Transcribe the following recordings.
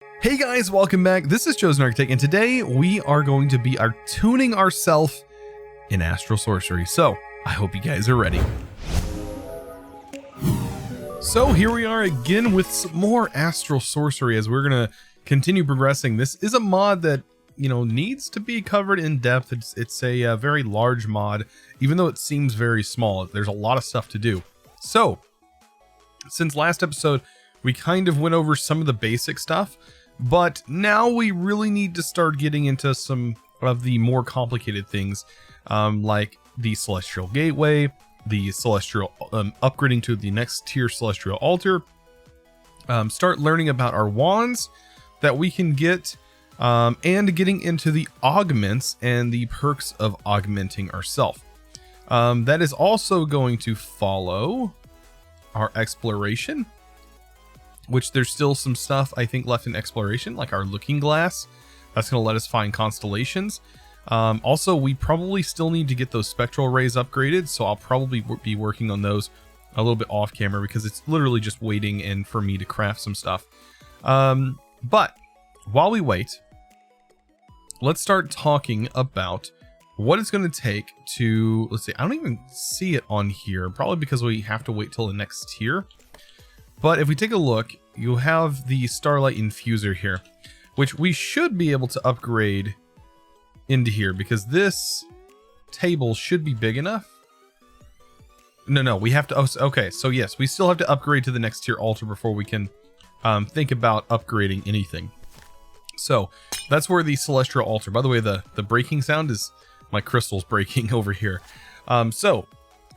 Hey guys, welcome back. This is ChosenArchitect, and today we are going to be tuning ourselves in Astral Sorcery. So, I hope you guys are ready. So here we are again with some more Astral Sorcery as we're going to continue progressing. This is a mod that, needs to be covered in depth. It's a very large mod, even though it seems very small. There's a lot of stuff to do. So, since last episode, we kind of went over some of the basic stuff. But now we really need to start getting into some of the more complicated things, like the Celestial Gateway, the Celestial, upgrading to the next tier Celestial Altar, start learning about our wands that we can get, and getting into the augments and the perks of augmenting ourselves. That is also going to follow our exploration, which there's still some stuff I think left in exploration, like our looking glass. That's going to let us find constellations. Also, we probably still need to get those spectral rays upgraded, so I'll probably be working on those a little bit off camera because it's literally just waiting in for me to craft some stuff. But while we wait, let's start talking about what it's going to take to, let's see, I don't even see it on here, probably because we have to wait till the next tier. But if we take a look, you have the Starlight Infuser here, which we should be able to upgrade into here because this table should be big enough. No, we have to, okay, so yes, we still have to upgrade to the next tier altar before we can think about upgrading anything. So that's where the Celestial Altar, by the way, the breaking sound is my crystals breaking over here. So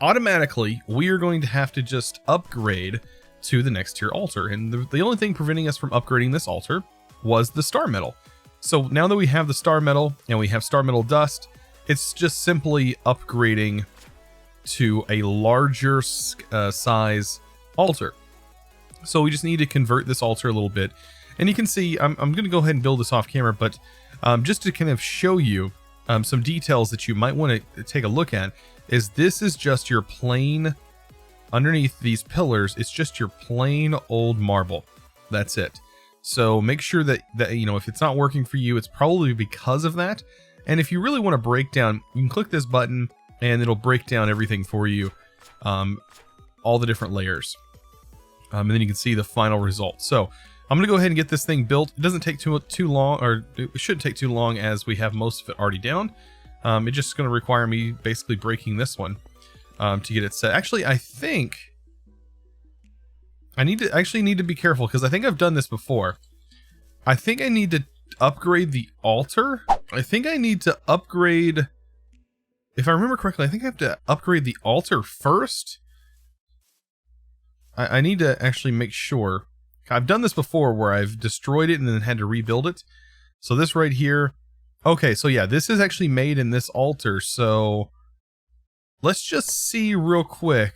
automatically we are going to have to just upgrade to the next tier altar, and the only thing preventing us from upgrading this altar was the star metal. So now that we have the star metal and we have star metal dust, it's just simply upgrading to a larger size altar. So we just need to convert this altar a little bit, and you can see I'm going to go ahead and build this off camera, but just to kind of show you some details that you might want to take a look at, is this is just your plain. Underneath these pillars, it's just your plain old marble. That's it. So make sure that if it's not working for you, it's probably because of that. And if you really want to break down, you can click this button and it'll break down everything for you, all the different layers. And then you can see the final result. So I'm going to go ahead and get this thing built. It doesn't take too long, or it shouldn't take too long as we have most of it already down. It's just going to require me basically breaking this one. To get it set. Actually, I think I need to be careful because I think I've done this before. I think I need to upgrade the altar. I think I need to upgrade, if I remember correctly, I think I have to upgrade the altar first. I need to actually make sure. I've done this before where I've destroyed it and then had to rebuild it. So this right here. Okay, so yeah, this is actually made in this altar, so let's just see real quick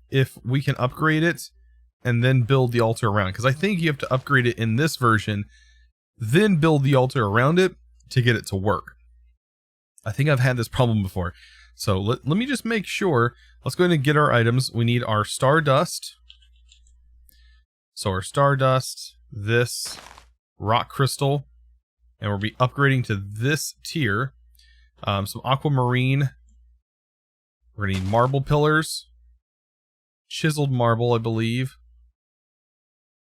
if we can upgrade it and then build the altar around. Because I think you have to upgrade it in this version, then build the altar around it to get it to work. I think I've had this problem before. So let me just make sure. Let's go ahead and get our items. We need our Stardust. So our Stardust, this Rock Crystal, and we'll be upgrading to this tier. Some Aquamarine. We're going to need marble pillars, chiseled marble, I believe.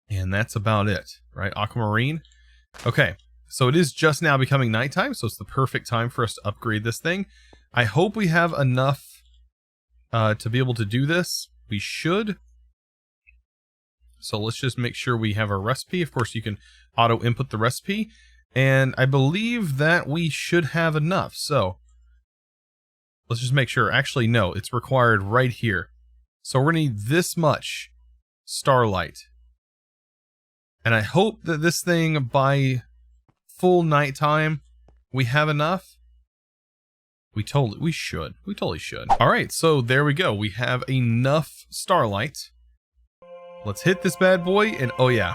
And that's about it, right? Aquamarine. Okay, so it is just now becoming nighttime, so it's the perfect time for us to upgrade this thing. I hope we have enough to be able to do this. We should. So let's just make sure we have our recipe. Of course, you can auto input the recipe. And I believe that we should have enough. So let's just make sure. Actually, no, it's required right here. So we're going to need this much starlight. And I hope that this thing, by full nighttime, we have enough. We totally should. All right, so there we go. We have enough starlight. Let's hit this bad boy, and oh yeah.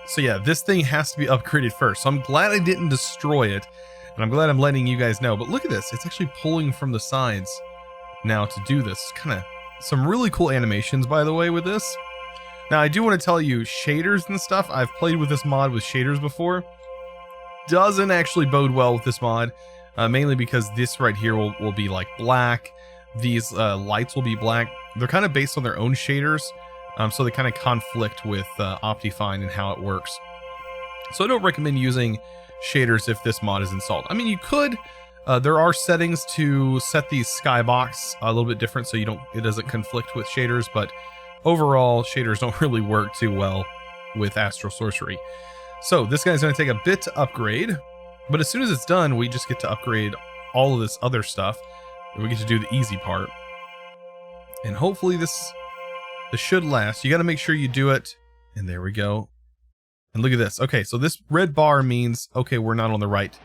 So yeah, this thing has to be upgraded first. So I'm glad I didn't destroy it. And I'm glad I'm letting you guys know. But look at this. It's actually pulling from the sides now to do this. Kind of some really cool animations, by the way, with this. Now, I do want to tell you, shaders and stuff, I've played with this mod with shaders before. Doesn't actually bode well with this mod, mainly because this right here will be like black. These lights will be black. They're kind of based on their own shaders, so they kind of conflict with Optifine and how it works. So I don't recommend using shaders if this mod is installed. I mean, you could. There are settings to set these skybox a little bit different so it doesn't conflict with shaders, but overall, shaders don't really work too well with Astral Sorcery. So this guy's going to take a bit to upgrade, but as soon as it's done, we just get to upgrade all of this other stuff. We get to do the easy part. And hopefully this should last. You got to make sure you do it. And there we go. And look at this. Okay, so this red bar means, okay, we're not on the right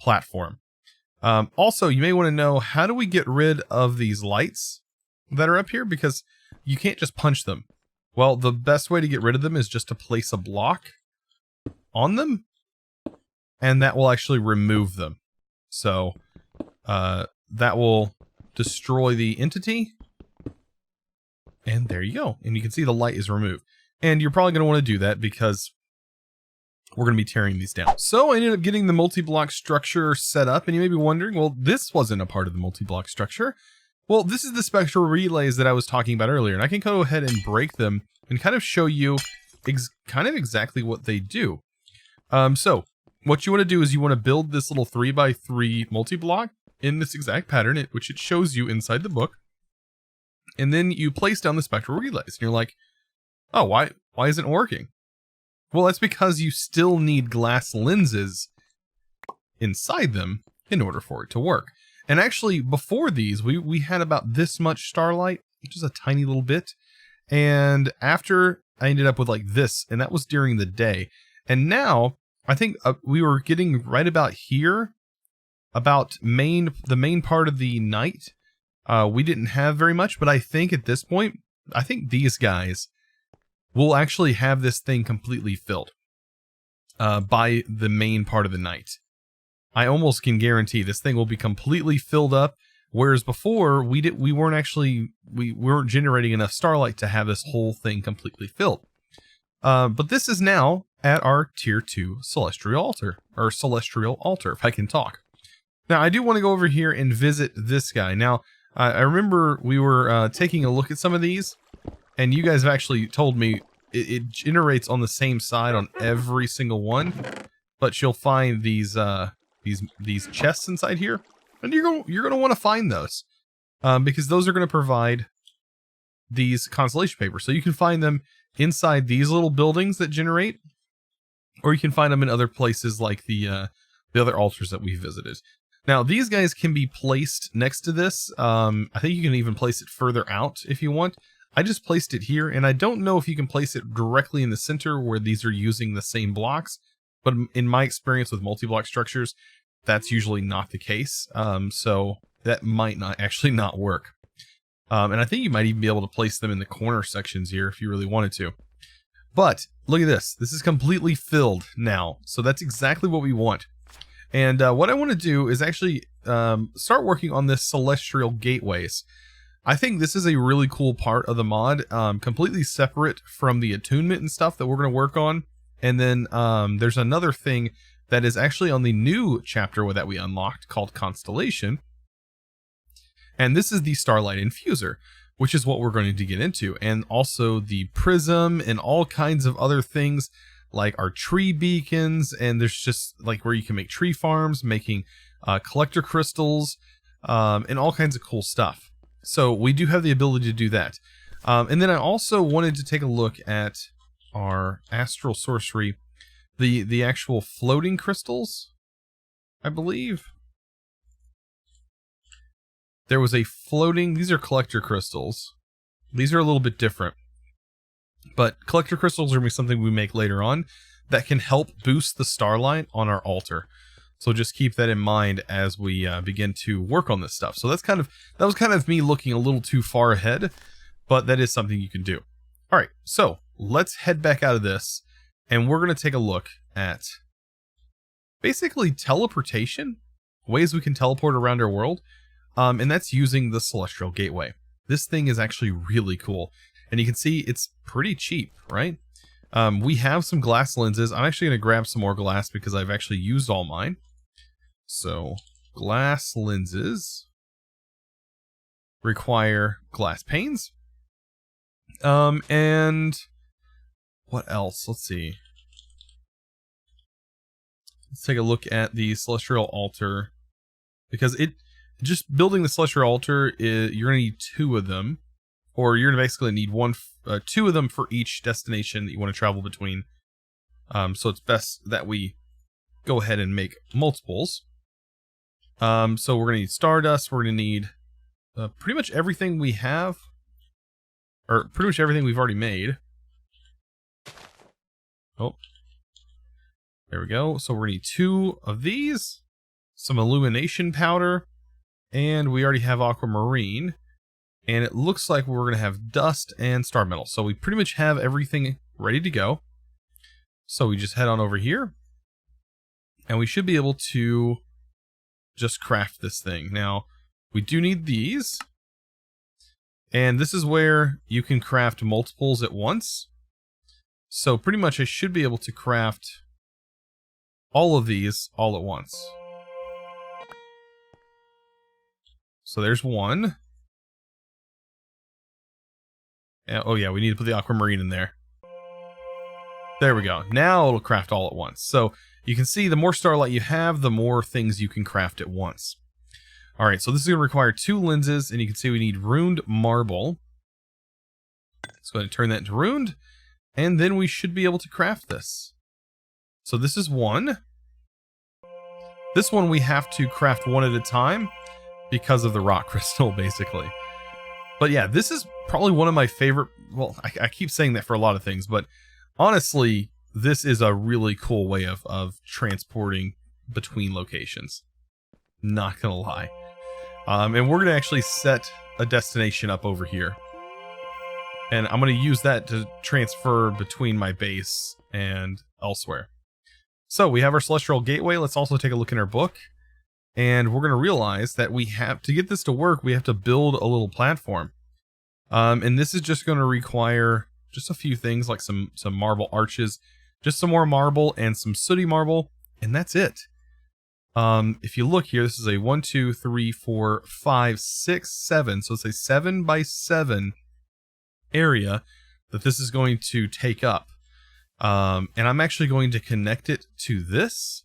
platform. Also, you may want to know, how do we get rid of these lights that are up here? Because you can't just punch them. Well, the best way to get rid of them is just to place a block on them, and that will actually remove them. So that will destroy the entity, and there you go. And you can see the light is removed. And you're probably going to want to do that because we're going to be tearing these down. So I ended up getting the multi-block structure set up, and you may be wondering, well, this wasn't a part of the multi-block structure. Well, this is the spectral relays that I was talking about earlier, and I can go ahead and break them and kind of show you kind of exactly what they do. So what you want to do is you want to build this little 3x3 multi-block in this exact pattern, which it shows you inside the book. And then you place down the spectral relays, and you're like, oh, why isn't it working? Well, that's because you still need glass lenses inside them in order for it to work. And actually, before these, we had about this much starlight, which is a tiny little bit. And after, I ended up with like this, and that was during the day. And now, I think we were getting right about here, about the main part of the night. We didn't have very much, but I think at this point, I think these guys will actually have this thing completely filled by the main part of the night. I almost can guarantee this thing will be completely filled up, whereas before we weren't generating enough starlight to have this whole thing completely filled. But this is now at our tier 2 celestial altar, if I can talk. Now I do want to go over here and visit this guy. Now I remember we were taking a look at some of these, and you guys have actually told me it generates on the same side on every single one, but you'll find these chests inside here, and you're gonna want to find those because those are going to provide these constellation papers. So you can find them inside these little buildings that generate, or you can find them in other places like the other altars that we visited. Now these guys can be placed next to this. I think you can even place it further out if you want. I just placed it here, and I don't know if you can place it directly in the center where these are using the same blocks, but in my experience with multi-block structures, that's usually not the case. So that might not work. And I think you might even be able to place them in the corner sections here if you really wanted to. But look at this. This is completely filled now. So that's exactly what we want. And what I want to do is actually start working on this celestial gateways. I think this is a really cool part of the mod, completely separate from the attunement and stuff that we're going to work on. And then there's another thing that is actually on the new chapter that we unlocked called Constellation. And this is the Starlight Infuser, which is what we're going to get into. And also the Prism and all kinds of other things like our tree beacons. And there's just like where you can make tree farms, making collector crystals, and all kinds of cool stuff. So we do have the ability to do that. And then I also wanted to take a look at our Astral Sorcery, the actual floating crystals, I believe. There was a floating, these are collector crystals. These are a little bit different. But collector crystals are going to be something we make later on that can help boost the starlight on our altar. So just keep that in mind as we begin to work on this stuff. So that was kind of me looking a little too far ahead, but that is something you can do. All right, so let's head back out of this, and we're going to take a look at basically teleportation, ways we can teleport around our world, and that's using the Celestial Gateway. This thing is actually really cool. And you can see it's pretty cheap, right? We have some glass lenses. I'm actually going to grab some more glass because I've actually used all mine. So glass lenses require glass panes. And what else? Let's see. Let's take a look at the celestial altar, because just building the celestial altar you're gonna need 2 of them, or you're gonna basically need 2 of them for each destination that you want to travel between. So it's best that we go ahead and make multiples. So we're gonna need stardust. We're gonna need pretty much everything we have, or pretty much everything we've already made. Oh, there we go. So we're gonna need 2 of these, some illumination powder, and we already have aquamarine. And it looks like we're gonna have dust and star metal. So we pretty much have everything ready to go. So we just head on over here, and we should be able to just craft this thing. Now, we do need these, and this is where you can craft multiples at once. So pretty much I should be able to craft all of these all at once. So there's one. Oh yeah, we need to put the aquamarine in there. There we go. Now it'll craft all at once. So you can see the more starlight you have, the more things you can craft at once. All right, so this is going to require 2 lenses, and you can see we need runed marble. Let's go ahead and turn that into runed, and then we should be able to craft this. So this is one. This one we have to craft one at a time because of the rock crystal, basically. But yeah, this is probably one of my favorite. Well, I keep saying that for a lot of things, but honestly, this is a really cool way of transporting between locations. Not gonna lie. And we're gonna actually set a destination up over here. And I'm gonna use that to transfer between my base and elsewhere. So we have our celestial gateway. Let's also take a look in our book. And we're gonna realize that we have to get this to work, we have to build a little platform. And this is just gonna require just a few things like some marble arches, just some more marble and some sooty marble, and that's it. If you look here, this is a 1, 2, 3, 4, 5, 6, 7. So it's a 7 by 7 area that this is going to take up. And I'm actually going to connect it to this.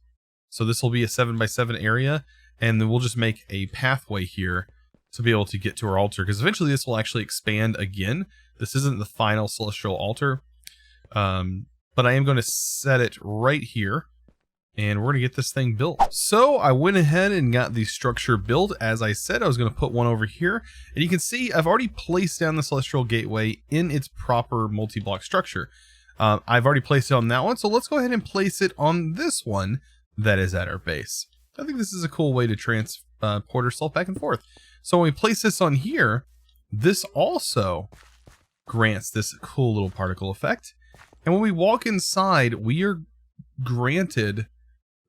So this will be a 7 by 7 area, and then we'll just make a pathway here to be able to get to our altar, because eventually this will actually expand again. This isn't the final celestial altar, but I am going to set it right here, and we're going to get this thing built. So I went ahead and got the structure built. As I said, I was going to put one over here, and you can see I've already placed down the celestial gateway in its proper multi-block structure. I've already placed it on that one, so let's go ahead and place it on this one that is at our base. I think this is a cool way to transport ourselves back and forth. So when we place this on here, this also grants this cool little particle effect. And when we walk inside, we are granted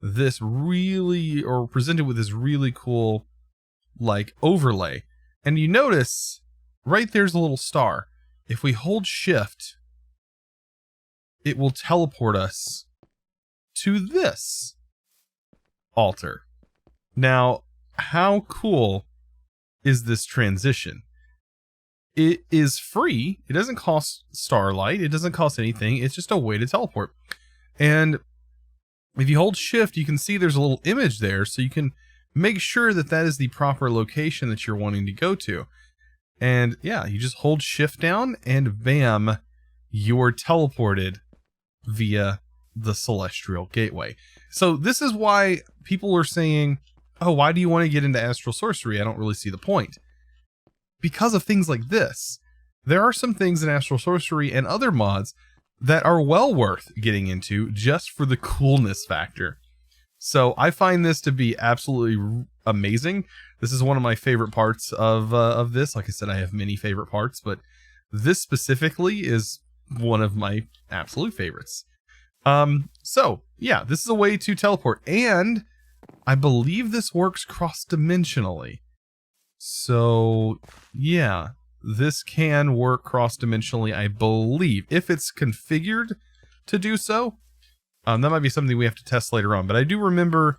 this really, or presented with this really cool, like, overlay. And you notice, right there's a little star. If we hold shift, it will teleport us to this altar. Now, how cool is this transition? It is free. It doesn't cost starlight. It doesn't cost anything. It's just a way to teleport. And if you hold shift, you can see there's a little image there, so you can make sure that that is the proper location that you're wanting to go to. And yeah, you just hold shift down and bam, you're teleported via the celestial gateway. So this is why people are saying, oh, why do you want to get into astral sorcery? I don't really see the point. Because of things like this. There are some things in astral sorcery and other mods that are well worth getting into just for the coolness factor. So I find this to be absolutely amazing. This is one of my favorite parts of this. Like I said, I have many favorite parts, but this specifically is one of my absolute favorites. So yeah, this is a way to teleport, and I believe this works cross-dimensionally. So yeah, this can work cross-dimensionally, I believe, if it's configured to do so. That might be something we have to test later on, but I do remember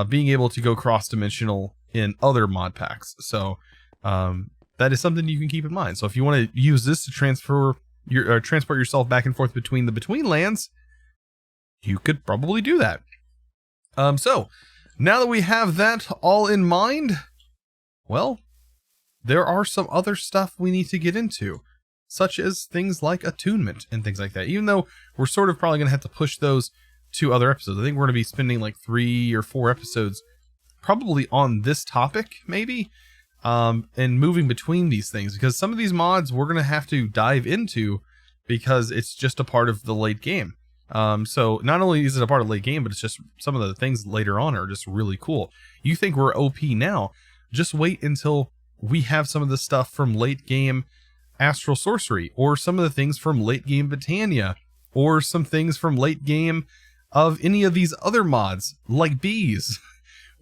being able to go cross-dimensional in other mod packs. So that is something you can keep in mind. So if you want to use this to transport yourself back and forth between the between lands, you could probably do that. So now that we have that all in mind, well, there are some other stuff we need to get into, such as things like attunement and things like that. Even though we're sort of probably going to have to push those to other episodes. I think we're going to be spending like 3 or 4 episodes probably on this topic, maybe, and moving between these things, because some of these mods we're going to have to dive into because it's just a part of the late game. So not only is it a part of late game, but it's just some of the things later on are just really cool. You think we're OP now, just wait until we have some of the stuff from late game Astral Sorcery, or some of the things from late game Britannia, or some things from late game of any of these other mods like bees.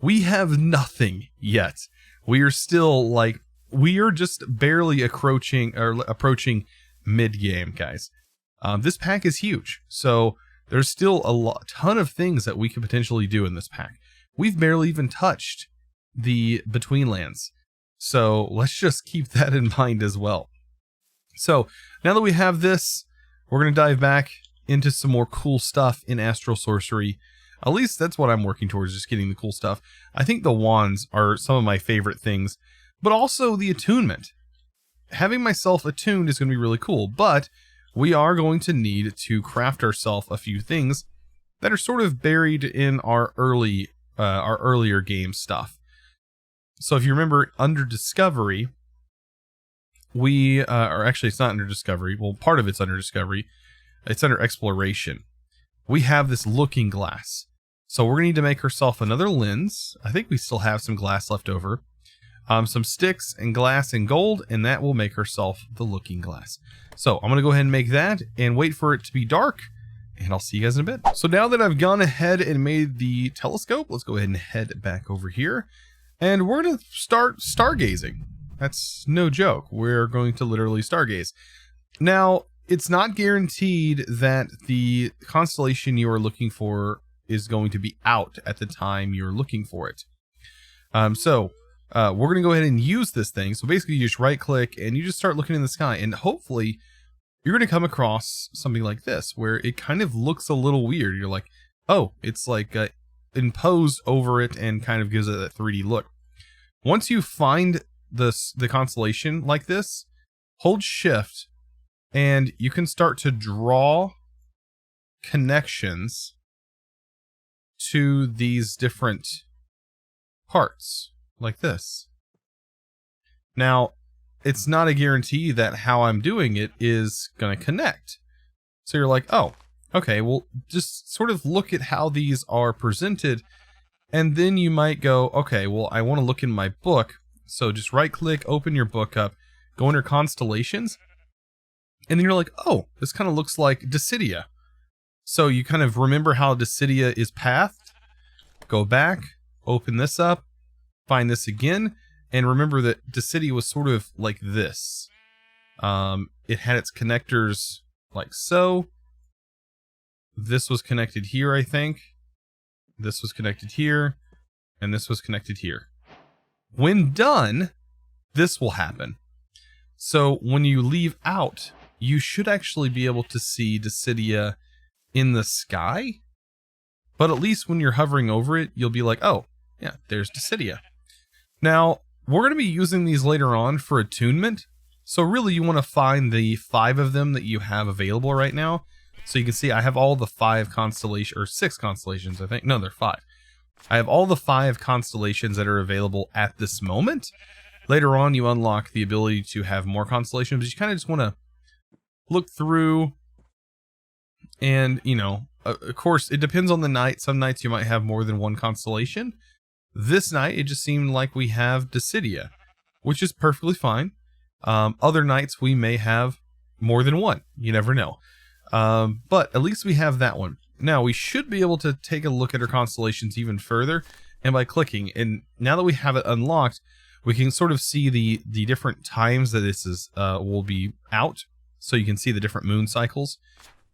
We have nothing yet. We are still like, we are just barely approaching mid game, guys. This pack is huge, so there's still a ton of things that we could potentially do in this pack. We've barely even touched the between lands, so let's just keep that in mind as well. So now that we have this, we're going to dive back into some more cool stuff in Astral Sorcery. At least that's what I'm working towards, just getting the cool stuff. I think the wands are some of my favorite things, but also the attunement. Having myself attuned is going to be really cool, but we are going to need to craft ourselves a few things that are sort of buried in our earlier game stuff. So if you remember, under Discovery, or actually it's not under Discovery, well, part of it's under Discovery, it's under Exploration. We have this looking glass. So we're going to need to make ourselves another lens. I think we still have some glass left over. Some sticks and glass and gold, and that will make ourselves the looking glass. So I'm going to go ahead and make that and wait for it to be dark, and I'll see you guys in a bit. So now that I've gone ahead and made the telescope, let's go ahead and head back over here, and we're going to start stargazing. That's no joke. We're going to literally stargaze. Now, it's not guaranteed that the constellation you are looking for is going to be out at the time you're looking for it. We're going to go ahead and use this thing. So basically you just right click and you just start looking in the sky, and hopefully you're going to come across something like this where it kind of looks a little weird. You're like, oh, it's like imposed over it and kind of gives it that 3D look. Once you find the constellation like this, hold shift and you can start to draw connections to these different parts like this. Now, it's not a guarantee that how I'm doing it is going to connect. So you're like, oh, okay, well, just sort of look at how these are presented, and then you might go, okay, well, I want to look in my book. So just right click, open your book up, go under constellations, and then you're like, oh, this kind of looks like Dissidia. So you kind of remember how Dissidia is pathed, go back, open this up, find this again, and remember that Dissidia was sort of like this. It had its connectors like so. This was connected here, I think. This was connected here, and this was connected here. When done, this will happen. So when you leave out, you should actually be able to see Dissidia in the sky. But at least when you're hovering over it, you'll be like, oh, yeah, there's Dissidia. Now, we're going to be using these later on for attunement. So really, you want to find the 5 of them that you have available right now. So you can see I have all the 5 constellations, or 6 constellations, I think. No, they're 5. I have all the 5 constellations that are available at this moment. Later on, you unlock the ability to have more constellations, but you kind of just want to look through. And, you know, of course, it depends on the night. Some nights you might have more than 1 constellation. This night, it just seemed like we have Dissidia, which is perfectly fine. Other nights, we may have more than 1. You never know. But at least we have that one. Now, we should be able to take a look at our constellations even further, and by clicking. And now that we have it unlocked, we can sort of see the different times that this is will be out, so you can see the different moon cycles.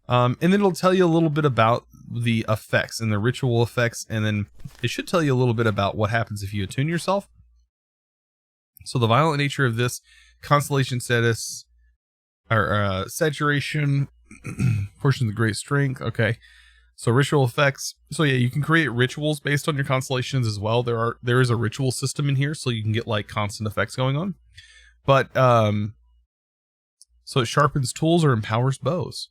And then it'll tell you a little bit about the effects and the ritual effects, and then it should tell you a little bit about what happens if you attune yourself. So the violent nature of this, constellation status, or saturation, portion of the great strength. Okay, so ritual effects. So yeah, you can create rituals based on your constellations as well. There is a ritual system in here, so you can get like constant effects going on. But so it sharpens tools or empowers bows.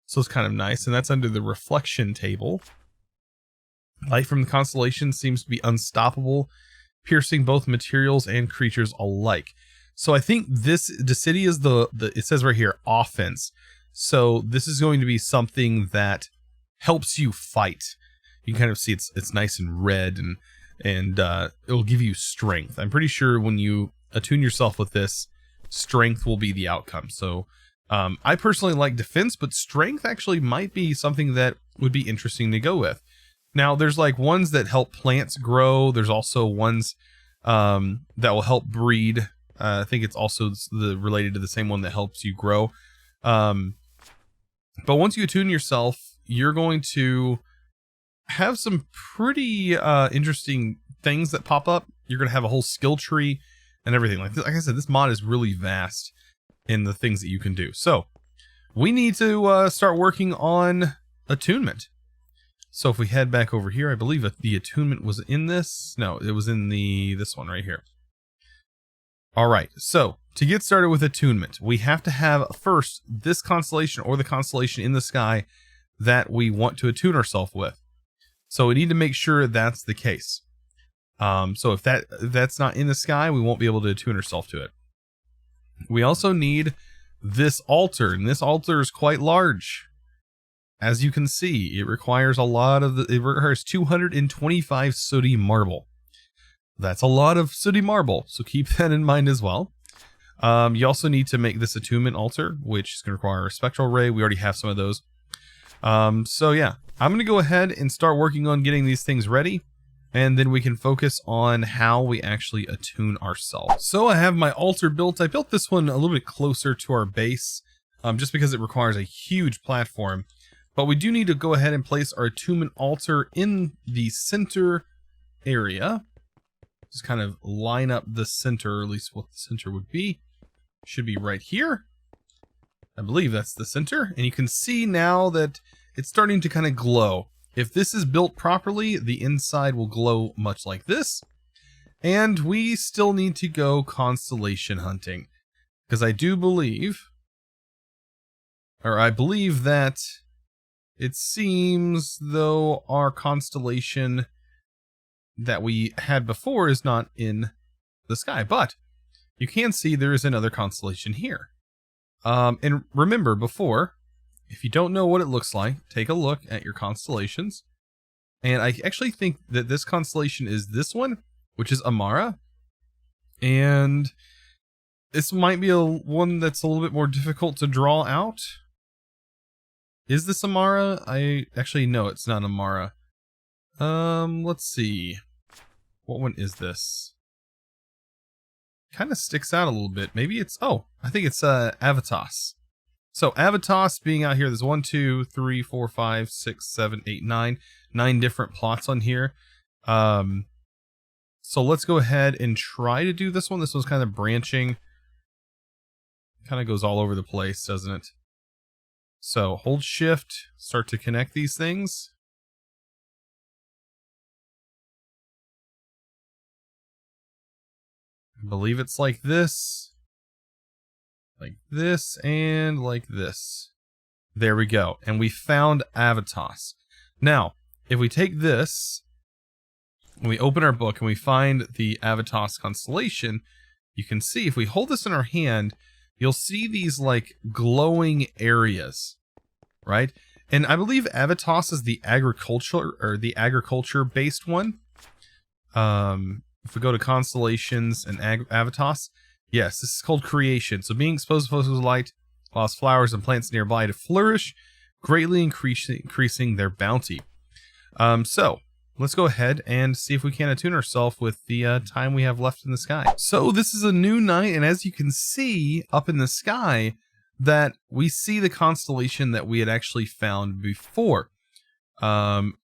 So it's kind of nice, and that's under the reflection table. Light from the constellation seems to be unstoppable, piercing both materials and creatures alike. So I think the city is it says right here, offense. So this is going to be something that helps you fight. You can kind of see it's nice and red, and it'll give you strength. I'm pretty sure when you attune yourself with this, strength will be the outcome. So I personally like defense, but strength actually might be something that would be interesting to go with. Now, there's like ones that help plants grow. There's also ones that will help breed. I think it's also related to the same one that helps you grow. But once you attune yourself, you're going to have some pretty interesting things that pop up. You're going to have a whole skill tree and everything. Like I said, this mod is really vast in the things that you can do. So we need to start working on attunement. So if we head back over here, I believe the attunement was in this. No, it was in this one right here. All right, so to get started with attunement, we have to have first this constellation or the constellation in the sky that we want to attune ourselves with. So we need to make sure that's the case. So if that's not in the sky, we won't be able to attune ourselves to it. We also need this altar, and this altar is quite large. As you can see, it requires it requires 225 sooty marble. That's a lot of sooty marble, so keep that in mind as well. You also need to make this attunement altar, which is going to require a spectral ray. We already have some of those. So yeah, I'm going to go ahead and start working on getting these things ready, and then we can focus on how we actually attune ourselves. So I have my altar built. I built this one a little bit closer to our base, just because it requires a huge platform. But we do need to go ahead and place our attunement altar in the center area. Just kind of line up the center, or at least what the center would be. Should be right here. I believe that's the center. And you can see now that it's starting to kind of glow. If this is built properly, the inside will glow much like this. And we still need to go constellation hunting. Because I believe that it seems though our constellation that we had before is not in the sky, but you can see there is another constellation here. And remember before, if you don't know what it looks like, take a look at your constellations. And I actually think that this constellation is this one, which is Amara. And this might be one that's a little bit more difficult to draw out. Is this Amara? No, it's not Amara. Let's see. What one is this? Kind of sticks out a little bit. Maybe it's, I think it's Avitas. So Avitas being out here, there's 1, 2, 3, 4, 5, 6, 7, 8, 9. 9 different plots on here. So let's go ahead and try to do this one. This one's kind of branching. Kind of goes all over the place, doesn't it? So hold shift, start to connect these things. I believe it's like this, and like this. There we go. And we found Avitas. Now, if we take this, and we open our book and we find the Avitas constellation, you can see if we hold this in our hand, you'll see these like glowing areas, right? And I believe Avitas is the agriculture based one. If we go to constellations and Avitas, yes, this is called creation. So being exposed to photos of light allows flowers and plants nearby to flourish, greatly increasing their bounty. So let's go ahead and see if we can attune ourselves with the time we have left in the sky. So this is a new night, and as you can see up in the sky, that we see the constellation that we had actually found before,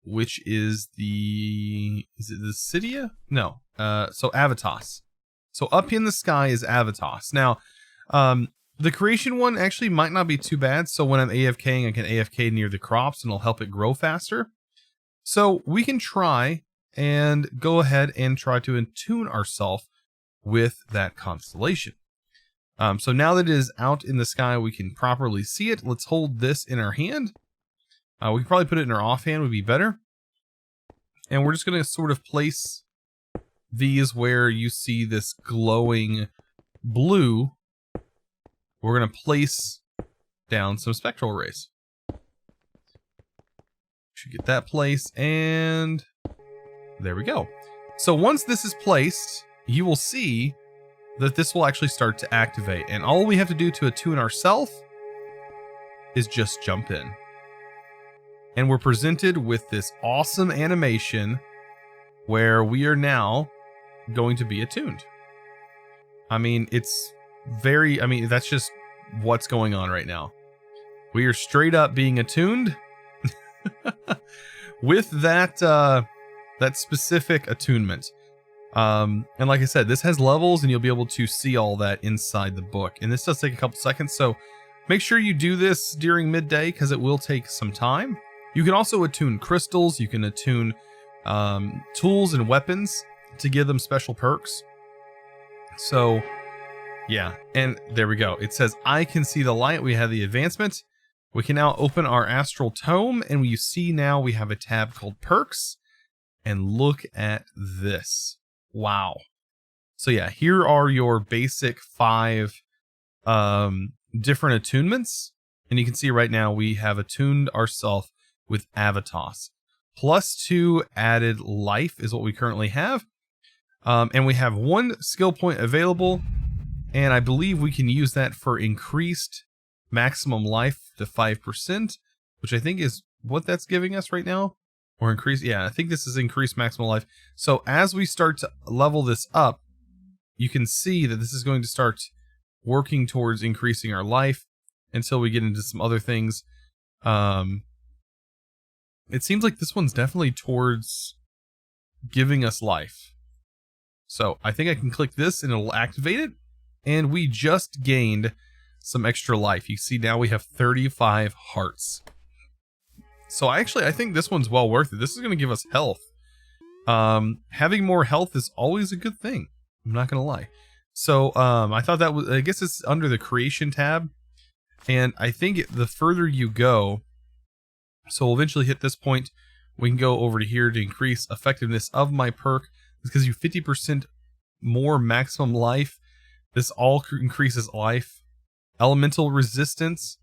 which is it the Cydia? No, so Avatos. So up in the sky is Avatos. Now, the creation one actually might not be too bad. So when I'm AFKing, I can AFK near the crops and it'll help it grow faster. So we can try and go ahead and try to attune ourselves with that constellation. So now that it is out in the sky, we can properly see it. Let's hold this in our hand. We can probably put it in our offhand would be better. And we're just going to sort of place these where you see this glowing blue. We're going to place down some spectral rays. Should get that placed, and there we go. So once this is placed, you will see that this will actually start to activate, and all we have to do to attune ourselves is just jump in. And we're presented with this awesome animation where we are now going to be attuned. I mean, that's just what's going on right now. We are straight up being attuned with that specific attunement. And like I said, this has levels and you'll be able to see all that inside the book. And this does take a couple seconds, so make sure you do this during midday because it will take some time. You can also attune crystals. You can attune tools and weapons to give them special perks. So yeah, and there we go. It says, I can see the light. We have the advancement. We can now open our astral tome, and you see now we have a tab called perks. And look at this. Wow. So yeah, here are your basic 5 different attunements. And you can see right now we have attuned ourselves with Avatos. +2 added life is what we currently have. And we have 1 skill point available. And I believe we can use that for increased maximum life to 5%, which I think is what that's giving us right now. Or increase, yeah, I think this is increased maximum life. So as we start to level this up, you can see that this is going to start working towards increasing our life until we get into some other things. It seems like this one's definitely towards giving us life. So I think I can click this and it'll activate it. And we just gained some extra life. You see now we have 35 hearts. So I think this one's well worth it. This is going to give us health. Having more health is always a good thing. I'm not going to lie. So I thought that was, I guess it's under the creation tab. And I think the further you go, so we'll eventually hit this point, we can go over to here to increase effectiveness of my perk. This gives you 50% more maximum life. This all increases life. Elemental resistance,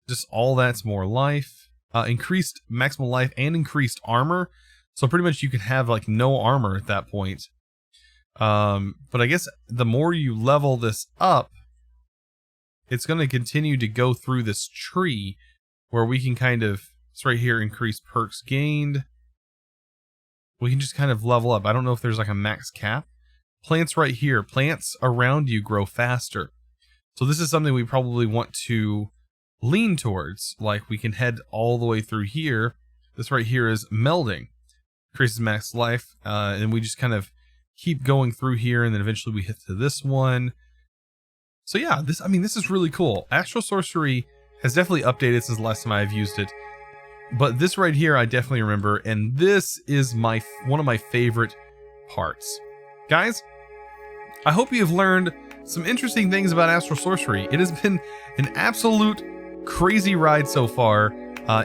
just all that's more life. Increased maximum life and increased armor. So pretty much you can have like no armor at that point. But I guess the more you level this up, it's going to continue to go through this tree where we can kind of, it's right here, increase perks gained. We can just kind of level up. I don't know if there's like a max cap. Plants right here. Plants around you grow faster. So this is something we probably want to lean towards. Like we can head all the way through here. This right here is melding. Increases max life. And we just kind of keep going through here. And then eventually we hit to this one. So yeah, this is really cool. Astral Sorcery has definitely updated since the last time I've used it. But this right here, I definitely remember. And this is one of my favorite parts. Guys, I hope you've learned some interesting things about Astral Sorcery. It has been an absolute crazy ride so far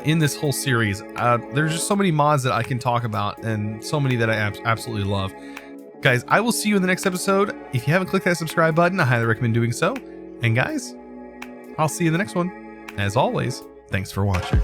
in this whole series. There's just so many mods that I can talk about and so many that I absolutely love. Guys, I will see you in the next episode. If you haven't clicked that subscribe button, I highly recommend doing so. And guys, I'll see you in the next one. As always, thanks for watching.